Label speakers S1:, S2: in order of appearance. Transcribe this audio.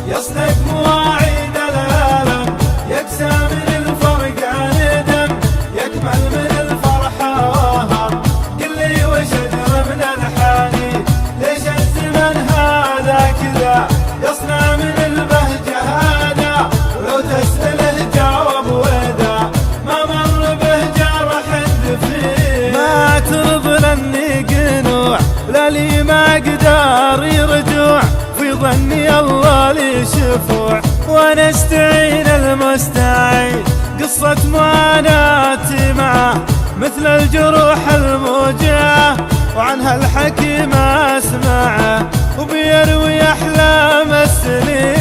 S1: يصدق مواعيد الألم، يكسى من الفرق ندم، يكمل من الفرحة وهم. قل لي وش أدري من الحاني، ليش الزمن هذا كذا يصنع من البهجة هذا، ولو تسأله جاوب وذا ما مر به جرح دفين. ما اعترض لاني قنوع ولا لي ما اقدر يرجوع، في ظني الله لي شفوع وانا استعين المستعين. قصة معاناتي معه مثل الجروح الموجعة، وعنها الحكيم اسمعه وبيروي احلام السنين.